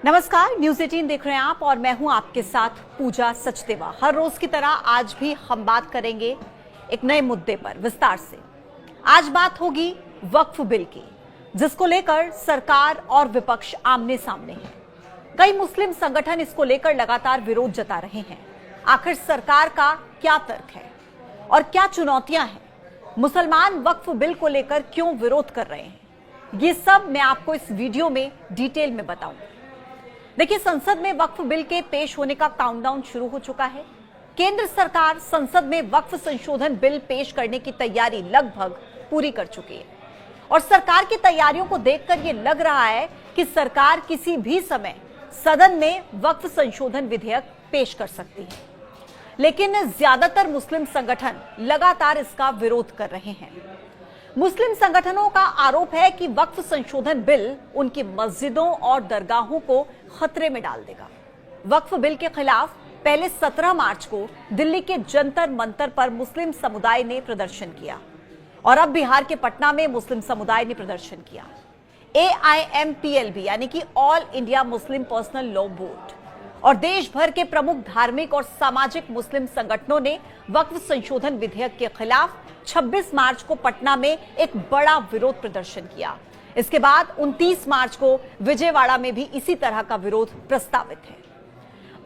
नमस्कार, न्यूज़ 18 देख रहे हैं आप और मैं हूं आपके साथ पूजा सचदेवा। हर रोज की तरह आज भी हम बात करेंगे एक नए मुद्दे पर विस्तार से। आज बात होगी वक्फ बिल की, जिसको लेकर सरकार और विपक्ष आमने सामने है। कई मुस्लिम संगठन इसको लेकर लगातार विरोध जता रहे हैं। आखिर सरकार का क्या तर्क है और क्या चुनौतियां हैं? मुसलमान वक्फ बिल को लेकर क्यों विरोध कर रहे हैं? ये सब मैं आपको इस वीडियो में डिटेल में बताऊंगी। देखिए, संसद में वक्फ बिल के पेश होने का काउंटडाउन शुरू हो चुका है। केंद्र सरकार संसद में वक्फ संशोधन बिल पेश करने की तैयारी लगभग पूरी कर चुकी है और सरकार की तैयारियों को देखकर यह लग रहा है कि सरकार किसी भी समय सदन में वक्फ संशोधन विधेयक पेश कर सकती है। लेकिन ज्यादातर मुस्लिम संगठन लगातार इसका विरोध कर रहे हैं। मुस्लिम संगठनों का आरोप है कि वक्फ संशोधन बिल उनकी मस्जिदों और दरगाहों को खतरे में डाल देगा। वक्फ बिल के खिलाफ पहले 17 मार्च को दिल्ली के जंतर मंतर पर मुस्लिम समुदाय ने प्रदर्शन किया और अब बिहार के पटना में मुस्लिम समुदाय ने प्रदर्शन किया। AIMPLB यानी कि all India Muslim personal law board और देश भर के प्रमुख धार्मिक और सामाजिक मुस्लिम संगठनों ने वक्फ संशोधन विधेयक के खिलाफ 26 मार्च को पटना में एक बड़ा विरोध प्रदर्शन किया। इसके बाद 29 मार्च को विजयवाड़ा में भी इसी तरह का विरोध प्रस्तावित है।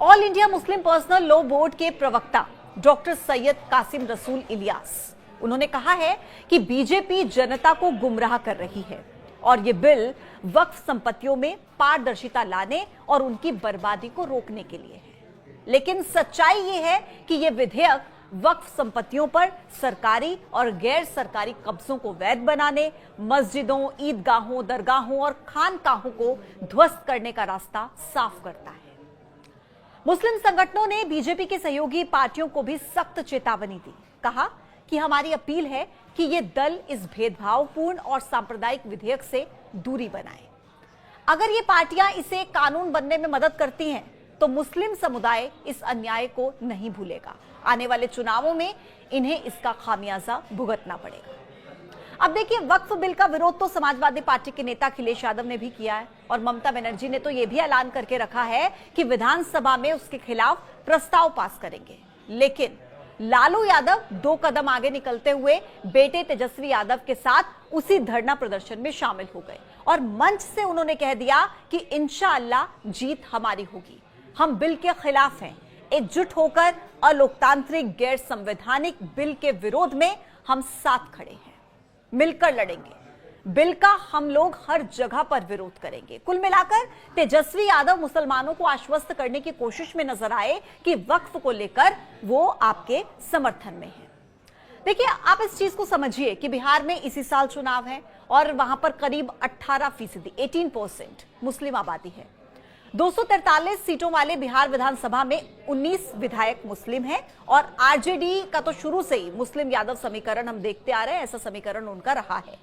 All India Muslim personal law board के प्रवक्ता डॉक्टर सैयद कासिम रसूल इलियास, उन्होंने कहा है कि बीजेपी जनता को गुमराह कर रही है और ये बिल वक्फ संपत्तियों में पारदर्शिता लाने और उनकी बर्बादी को रोकने के लिए है। लेकिन सच्चाई ये है कि ये विधेयक वक्फ संपत्तियों पर सरकारी और गैर सरकारी कब्जों को वैध बनाने, मस्जिदों, ईदगाहों, दरगाहों और खानकाहों को ध्वस्त करने का रास्ता साफ करता है। मुस्लिम संगठनों ने बीजेपी के सहयोगी पार्टियों को भी सख्त चेतावनी दी। कहा कि हमारी अपील है कि ये दल इस भेदभावपूर्ण और सांप्रदायिक विधेयक से दूरी बनाए। अगर ये पार्टियां इसे कानून बनने में मदद करती हैं तो मुस्लिम समुदाय इस अन्याय को नहीं भूलेगा। आने वाले चुनावों में इन्हें इसका खामियाजा भुगतना पड़ेगा। अब देखिए, वक्फ बिल का विरोध तो समाजवादी पार्टी के नेता अखिलेश यादव ने भी किया है और ममता बनर्जी ने तो यह भी ऐलान करके रखा है कि विधानसभा में उसके खिलाफ प्रस्ताव पास करेंगे। लेकिन लालू यादव 2 कदम आगे निकलते हुए बेटे तेजस्वी यादव के साथ उसी धरना प्रदर्शन में शामिल हो गए और मंच से उन्होंने कह दिया कि इंशाअल्लाह जीत हमारी होगी। हम बिल के खिलाफ हैं। एकजुट होकर अलोकतांत्रिक गैर संवैधानिक बिल के विरोध में हम साथ खड़े हैं। मिलकर लड़ेंगे। बिल का हम लोग हर जगह पर विरोध करेंगे। कुल मिलाकर तेजस्वी यादव मुसलमानों को आश्वस्त करने की कोशिश में नजर आए कि वक्फ को लेकर वो आपके समर्थन में है। देखिए, आप इस चीज को समझिए कि बिहार में इसी साल चुनाव है और वहां पर करीब 18% 18% मुस्लिम आबादी है। 243 सीटों वाले बिहार विधानसभा में 19 विधायक मुस्लिम हैं और आरजेडी का तो शुरू से ही मुस्लिम यादव समीकरण हम देखते आ रहे हैं, ऐसा समीकरण उनका रहा है।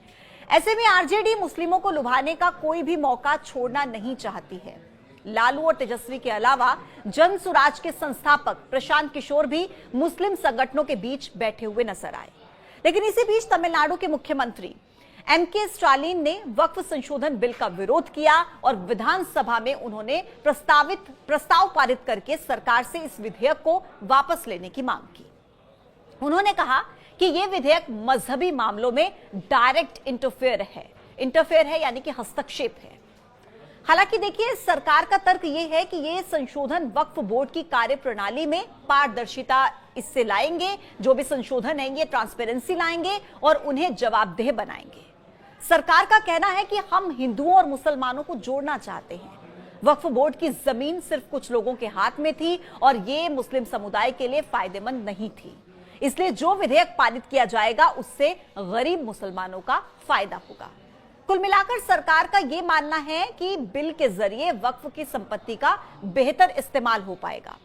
ऐसे में आरजेडी मुस्लिमों को लुभाने का कोई भी मौका छोड़ना नहीं चाहती है। लालू और तेजस्वी के अलावा जन सुराज के संस्थापक प्रशांत किशोर भी मुस्लिम संगठनों के बीच बैठे हुए नजर आए। लेकिन इसी बीच तमिलनाडु के मुख्यमंत्री MK स्टालिन ने वक्फ संशोधन बिल का विरोध किया और विधानसभा में उन्होंने प्रस्ताव पारित करके सरकार से इस विधेयक को वापस लेने की मांग की। उन्होंने कहा कि यह विधेयक मजहबी मामलों में डायरेक्ट इंटरफेयर है यानी कि हस्तक्षेप है। हालांकि देखिए, सरकार का तर्क यह है कि यह संशोधन वक्फ बोर्ड की कार्यप्रणाली में पारदर्शिता इससे लाएंगे। जो भी संशोधन है ये ट्रांसपेरेंसी लाएंगे और उन्हें जवाबदेह बनाएंगे। सरकार का कहना है कि हम हिंदुओं और मुसलमानों को जोड़ना चाहते हैं। वक्फ बोर्ड की जमीन सिर्फ कुछ लोगों के हाथ में थी और ये मुस्लिम समुदाय के लिए फायदेमंद नहीं थी। इसलिए जो विधेयक पारित किया जाएगा उससे गरीब मुसलमानों का फायदा होगा। कुल मिलाकर सरकार का यह मानना है कि बिल के जरिए वक्फ की संपत्ति का बेहतर इस्तेमाल हो पाएगा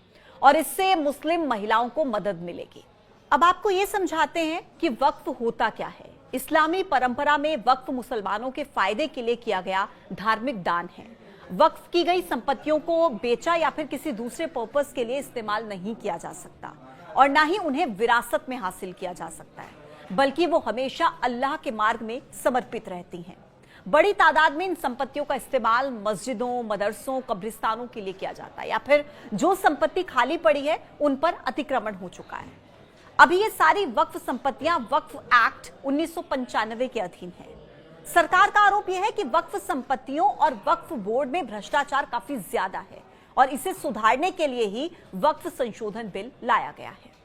और इससे मुस्लिम महिलाओं को मदद मिलेगी। अब आपको यह समझाते हैं कि वक्फ होता क्या है। इस्लामी परंपरा में वक्फ मुसलमानों के फायदे के लिए किया गया धार्मिक दान है। वक्फ की गई संपत्तियों को बेचा या फिर किसी दूसरे पर्पस के लिए इस्तेमाल नहीं किया जा सकता और ना ही उन्हें विरासत में हासिल किया जा सकता है, बल्कि वो हमेशा अल्लाह के मार्ग में समर्पित रहती हैं। बड़ी तादाद में इन संपत्तियों का इस्तेमाल मस्जिदों, मदरसों, कब्रिस्तानों के लिए किया जाता है, या फिर जो संपत्ति खाली पड़ी है उन पर अतिक्रमण हो चुका है। अभी ये सारी वक्फ संपत्तियां वक्फ एक्ट 1995 के अधीन है। सरकार का आरोप यह है कि वक्फ संपत्तियों और वक्फ बोर्ड में भ्रष्टाचार काफी ज्यादा है और इसे सुधारने के लिए ही वक्फ संशोधन बिल लाया गया है।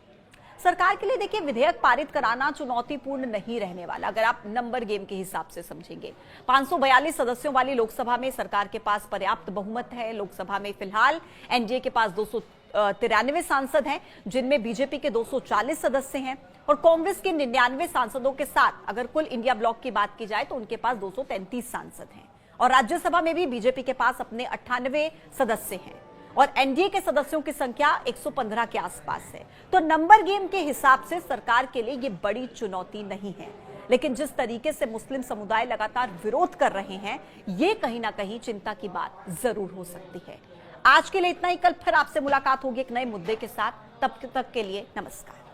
सरकार के लिए देखिए, विधेयक पारित कराना चुनौतीपूर्ण नहीं रहने वाला, अगर आप नंबर गेम के हिसाब से समझेंगे। 542 सदस्यों वाली लोकसभा में सरकार के पास पर्याप्त बहुमत है। लोकसभा में फिलहाल एनडीए के पास 293 सांसद हैं, जिनमें बीजेपी के 240 सदस्य हैं और कांग्रेस के 99 सांसदों के साथ अगर कुल इंडिया ब्लॉक की बात की जाए तो उनके पास 233 सांसद हैं। और राज्यसभा में भी बीजेपी के पास अपने 98 सदस्य हैं और एनडीए के सदस्यों की संख्या 115 के आसपास है। तो नंबर गेम के हिसाब से सरकार के लिए ये बड़ी चुनौती नहीं है, लेकिन जिस तरीके से मुस्लिम समुदाय लगातार विरोध कर रहे हैं, ये कहीं ना कहीं चिंता की बात जरूर हो सकती है। आज के लिए इतना ही। कल फिर आपसे मुलाकात होगी एक नए मुद्दे के साथ। तब तक के लिए नमस्कार।